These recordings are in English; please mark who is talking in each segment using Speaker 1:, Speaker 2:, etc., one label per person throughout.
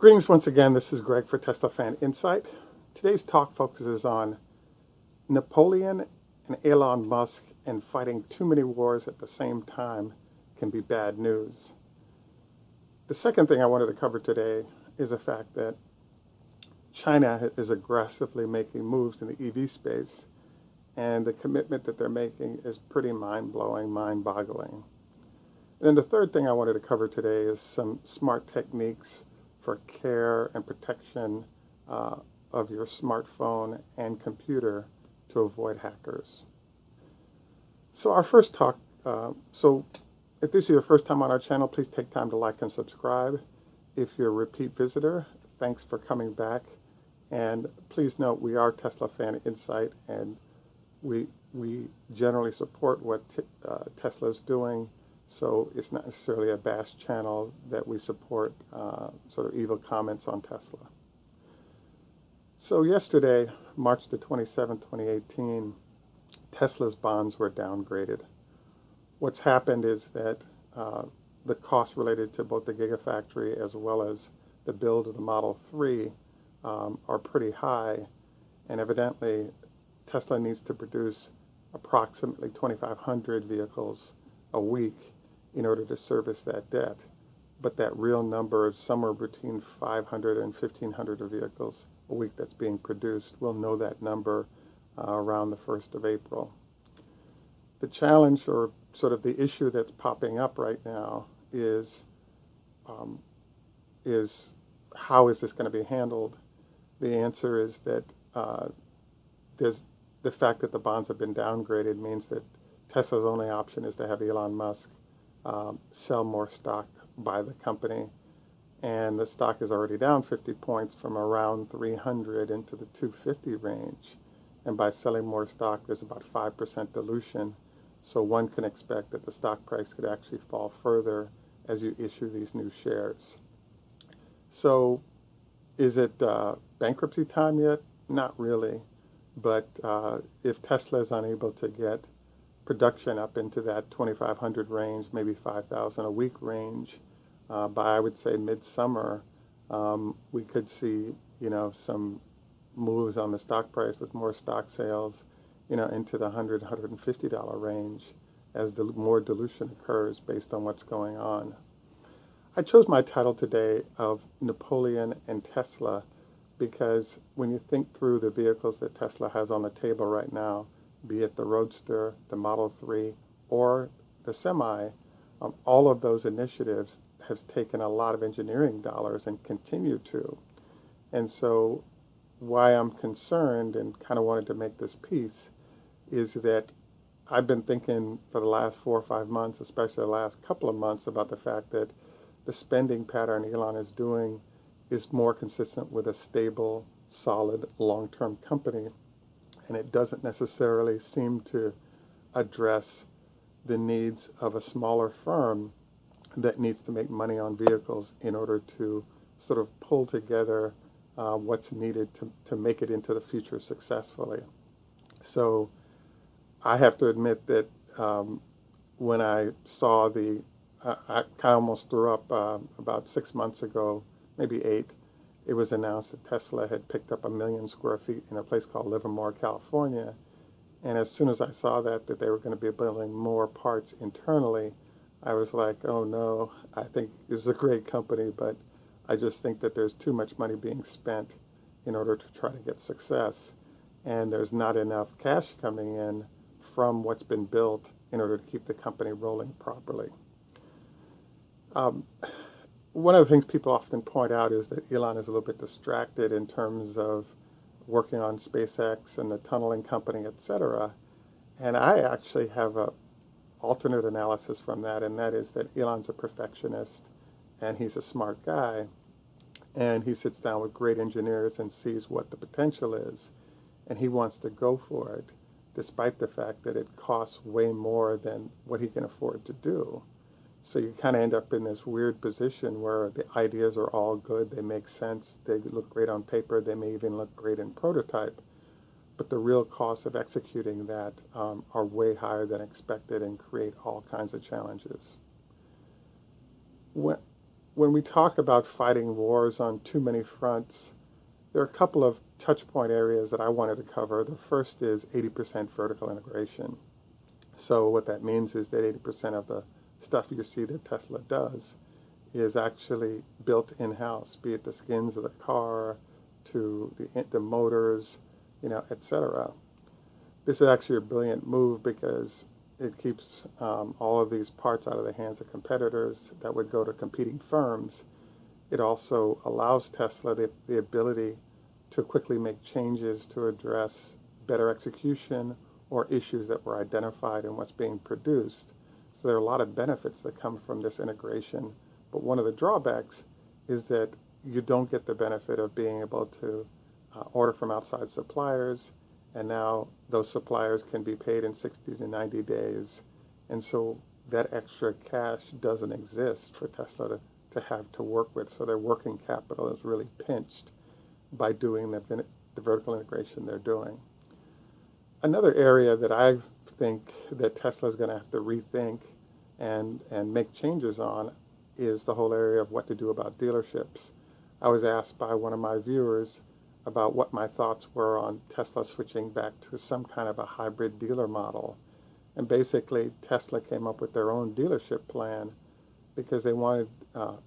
Speaker 1: Greetings once again. This is Greg for Tesla Fan Insight. Today's talk focuses on Napoleon and Elon Musk, and fighting too many wars at the same time can be bad news. The second thing I wanted to cover today is the fact that China is aggressively making moves in the EV space, and the commitment that they're making is pretty mind-blowing, mind-boggling. And then the third thing I wanted to cover today is some smart techniques for care and protection of your smartphone and computer to avoid hackers. So our first talk, if this is your first time on our channel, please take time to like and subscribe. If you're a repeat visitor, thanks for coming back. And please note, we are Tesla Fan Insight, and we generally support what Tesla is doing. So it's not necessarily a bash channel that we support sort of evil comments on Tesla. So yesterday, March the 27th, 2018, Tesla's bonds were downgraded. What's happened is that the costs related to both the Gigafactory as well as the build of the Model 3 are pretty high, and evidently Tesla needs to produce approximately 2,500 vehicles a week in order to service that debt. But that real number of somewhere between 500 and 1,500 vehicles a week that's being produced, we'll know that number around the 1st of April. The challenge, or sort of the issue that's popping up right now, is how is this going to be handled? The answer is that there's the fact that the bonds have been downgraded means that Tesla's only option is to have Elon Musk sell more stock by the company, and the stock is already down 50 points from around 300 into the 250 range, and by selling more stock there's about 5% dilution, so one can expect that the stock price could actually fall further as you issue these new shares. So is it bankruptcy time yet? Not really, but if Tesla is unable to get production up into that 2,500 range, maybe 5,000 a week range, by I would say midsummer, we could see some moves on the stock price with more stock sales, into the $100, $150 range as more dilution occurs based on what's going on. I chose my title today of Napoleon and Tesla because when you think through the vehicles that Tesla has on the table right now, be it the Roadster, the Model 3, or the Semi, all of those initiatives have taken a lot of engineering dollars and continue to. And so why I'm concerned and kind of wanted to make this piece is that I've been thinking for the last 4 or 5 months, especially the last couple of months, about the fact that the spending pattern Elon is doing is more consistent with a stable, solid, long-term company. And it doesn't necessarily seem to address the needs of a smaller firm that needs to make money on vehicles in order to sort of pull together what's needed to make it into the future successfully. So I have to admit that when I saw I kind of almost threw up about 6 months ago, maybe 8, it was announced that Tesla had picked up 1 million square feet in a place called Livermore, California. And as soon as I saw that they were going to be building more parts internally, I was like, oh no, I think this is a great company, but I just think that there's too much money being spent in order to try to get success. And there's not enough cash coming in from what's been built in order to keep the company rolling properly. One of the things people often point out is that Elon is a little bit distracted in terms of working on SpaceX and the tunneling company, etc. And I actually have an alternate analysis from that, and that is that Elon's a perfectionist and he's a smart guy, and he sits down with great engineers and sees what the potential is, and he wants to go for it, despite the fact that it costs way more than what he can afford to do. So you kind of end up in this weird position where the ideas are all good, they make sense, they look great on paper, they may even look great in prototype, but the real costs of executing that are way higher than expected and create all kinds of challenges. when we talk about fighting wars on too many fronts, there are a couple of touch point areas that I wanted to cover. The first is 80% vertical integration. So what that means is that 80% of the stuff you see that Tesla does is actually built in-house, be it the skins of the car to the motors, etc. This is actually a brilliant move because it keeps all of these parts out of the hands of competitors that would go to competing firms. It also allows Tesla the ability to quickly make changes to address better execution or issues that were identified in what's being produced. So there are a lot of benefits that come from this integration. But one of the drawbacks is that you don't get the benefit of being able to order from outside suppliers, and now those suppliers can be paid in 60 to 90 days. And so that extra cash doesn't exist for Tesla to have to work with. So their working capital is really pinched by doing the vertical integration they're doing. Another area that I think that Tesla is going to have to rethink and make changes on is the whole area of what to do about dealerships. I was asked by one of my viewers about what my thoughts were on Tesla switching back to some kind of a hybrid dealer model. And basically, Tesla came up with their own dealership plan because they wanted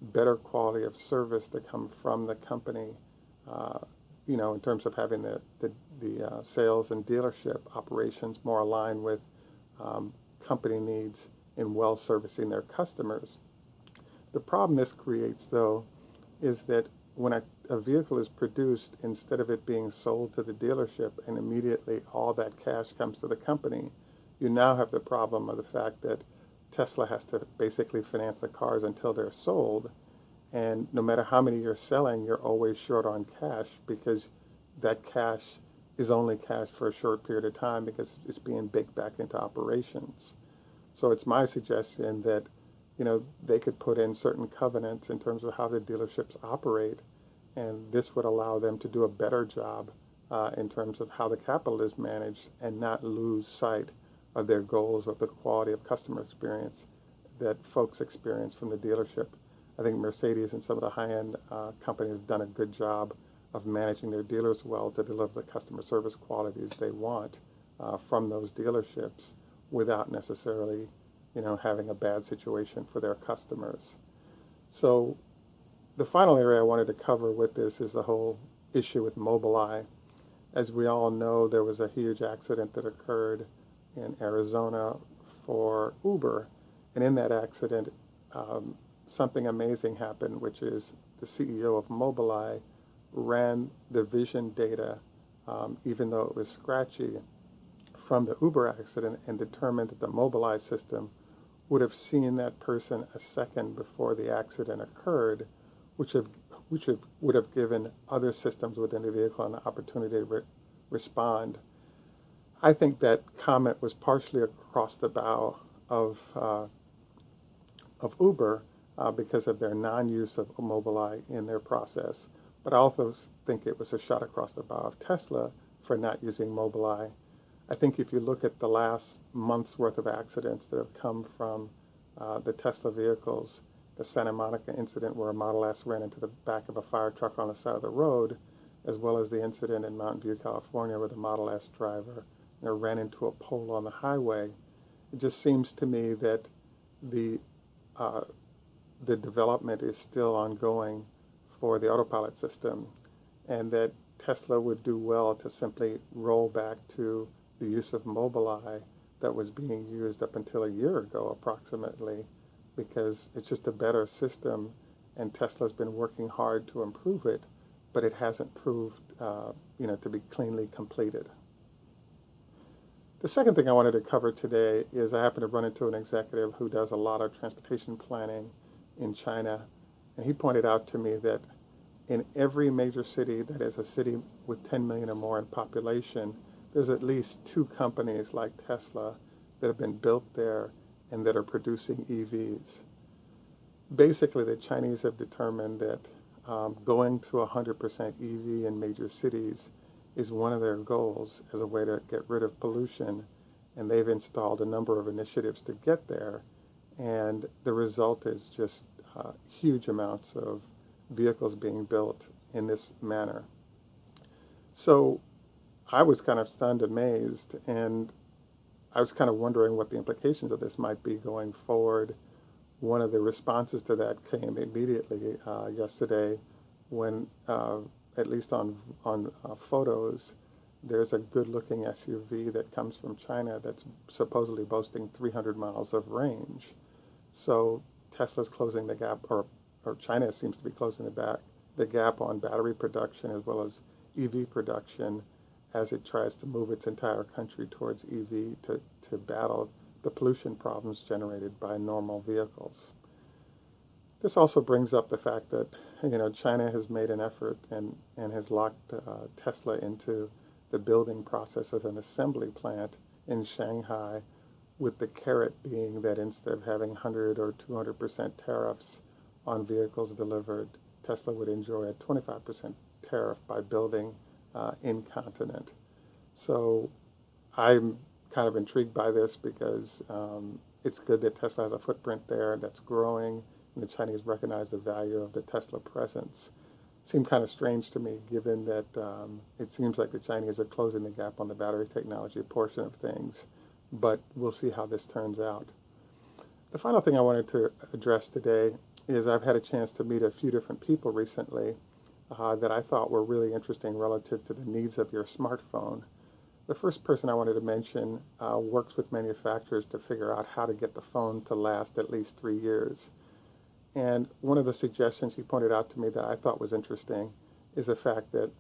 Speaker 1: better quality of service to come from the company, in terms of having the sales and dealership operations more aligned with company needs in well servicing their customers. The problem this creates, though, is that when a vehicle is produced, instead of it being sold to the dealership and immediately all that cash comes to the company, you now have the problem of the fact that Tesla has to basically finance the cars until they're sold. And no matter how many you're selling, you're always short on cash because that cash is only cash for a short period of time because it's being baked back into operations. So it's my suggestion that they could put in certain covenants in terms of how the dealerships operate, and this would allow them to do a better job in terms of how the capital is managed and not lose sight of their goals of the quality of customer experience that folks experience from the dealership. I think Mercedes and some of the high-end companies have done a good job of managing their dealers well to deliver the customer service qualities they want from those dealerships without necessarily having a bad situation for their customers. So the final area I wanted to cover with this is the whole issue with Mobileye. As we all know, there was a huge accident that occurred in Arizona for Uber. And in that accident, something amazing happened, which is the CEO of Mobileye ran the vision data, even though it was scratchy, from the Uber accident and determined that the Mobileye system would have seen that person a second before the accident occurred, which would have given other systems within the vehicle an opportunity to respond. I think that comment was partially across the bow of Uber because of their non-use of Mobileye in their process, but I also think it was a shot across the bow of Tesla for not using Mobileye. I think if you look at the last month's worth of accidents that have come from the Tesla vehicles, the Santa Monica incident where a Model S ran into the back of a fire truck on the side of the road, as well as the incident in Mountain View, California, where the Model S driver ran into a pole on the highway, it just seems to me that the development is still ongoing for the autopilot system, and that Tesla would do well to simply roll back to the use of Mobileye that was being used up until a year ago approximately, because it's just a better system and Tesla's been working hard to improve it, but it hasn't proved to be cleanly completed. The second thing I wanted to cover today is I happened to run into an executive who does a lot of transportation planning in China, and he pointed out to me that in every major city that is a city with 10 million or more in population, there's at least 2 companies like Tesla that have been built there and that are producing EVs. Basically, the Chinese have determined that going to 100% EV in major cities is one of their goals as a way to get rid of pollution, and they've installed a number of initiatives to get there, and the result is just huge amounts of vehicles being built in this manner. So I was kind of stunned, amazed, and I was kind of wondering what the implications of this might be going forward. One of the responses to that came immediately yesterday when, at least on photos, there's a good-looking SUV that comes from China that's supposedly boasting 300 miles of range. So Tesla's closing the gap, or China seems to be closing the gap on battery production as well as EV production as it tries to move its entire country towards EV to battle the pollution problems generated by normal vehicles. This also brings up the fact that China has made an effort and has locked Tesla into the building process of an assembly plant in Shanghai, with the carrot being that instead of having 100 or 200% tariffs on vehicles delivered, Tesla would enjoy a 25% tariff by building in-continent. So I'm kind of intrigued by this because it's good that Tesla has a footprint there that's growing, and the Chinese recognize the value of the Tesla presence. Seemed kind of strange to me, given that it seems like the Chinese are closing the gap on the battery technology portion of things, but we'll see how this turns out. The final thing I wanted to address today is I've had a chance to meet a few different people recently that I thought were really interesting relative to the needs of your smartphone. The first person I wanted to mention works with manufacturers to figure out how to get the phone to last at least 3 years. And one of the suggestions he pointed out to me that I thought was interesting is the fact that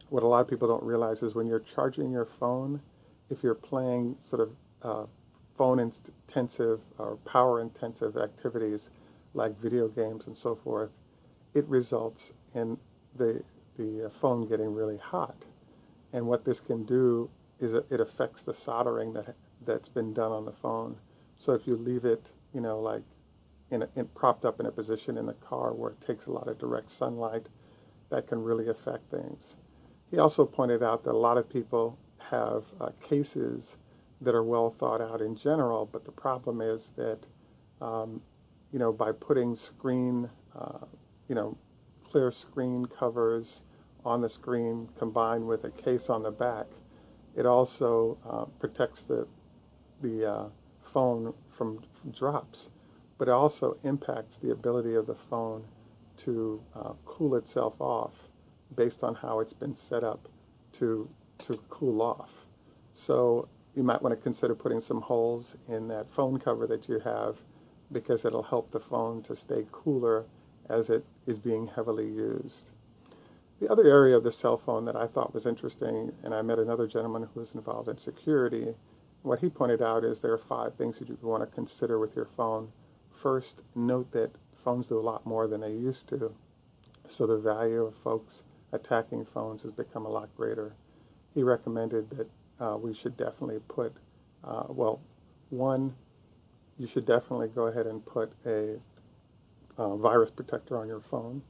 Speaker 1: what a lot of people don't realize is when you're charging your phone, if you're playing sort of phone-intensive or power-intensive activities like video games and so forth, it results in the phone getting really hot. And what this can do is it affects the soldering that's been done on the phone. So if you leave it, like propped up in a position in the car where it takes a lot of direct sunlight, that can really affect things. He also pointed out that a lot of people have cases that are well thought out in general, but the problem is that, by putting clear screen covers on the screen combined with a case on the back, it also protects the phone from drops, but it also impacts the ability of the phone to cool itself off based on how it's been set up to cool off. So you might want to consider putting some holes in that phone cover that you have, because it'll help the phone to stay cooler as it is being heavily used. The other area of the cell phone that I thought was interesting, and I met another gentleman who was involved in security, what he pointed out is there are 5 things that you want to consider with your phone. First, note that phones do a lot more than they used to, so the value of folks attacking phones has become a lot greater. He recommended that we should definitely put, one, you should definitely go ahead and put a virus protector on your phone.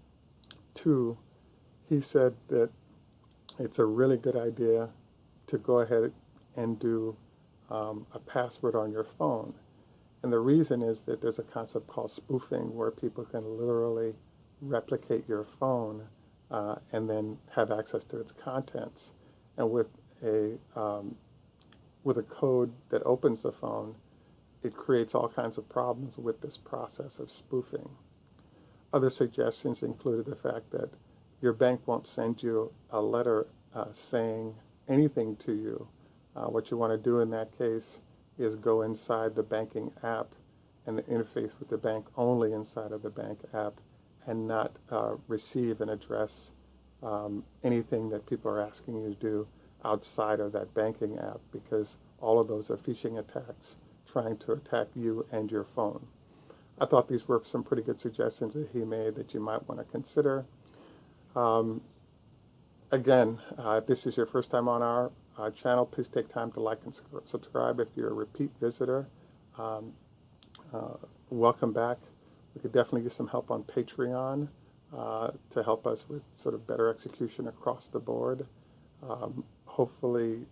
Speaker 1: 2, he said that it's a really good idea to go ahead and do a password on your phone. And the reason is that there's a concept called spoofing, where people can literally replicate your phone and then have access to its contents. And with a code that opens the phone, it creates all kinds of problems with this process of spoofing. Other suggestions included the fact that your bank won't send you a letter saying anything to you. What you want to do in that case is go inside the banking app and interface with the bank only inside of the bank app, and not receive and address anything that people are asking you to do outside of that banking app, because all of those are phishing attacks trying to attack you and your phone. I thought these were some pretty good suggestions that he made that you might want to consider. Again, if this is your first time on our channel, please take time to like and subscribe. If you're a repeat visitor, welcome back. We could definitely use some help on Patreon to help us with sort of better execution across the board. Hopefully,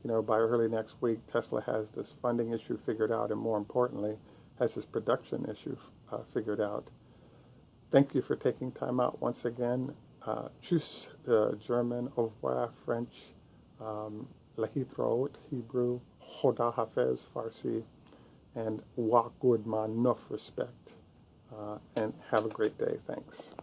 Speaker 1: by early next week, Tesla has this funding issue figured out, and more importantly, has this production issue figured out. Thank you for taking time out once again. Tschüss, German, au revoir, French, Lahitraot, Hebrew, Choda Hafez, Farsi, and Wa Good Man, enough respect. And have a great day. Thanks.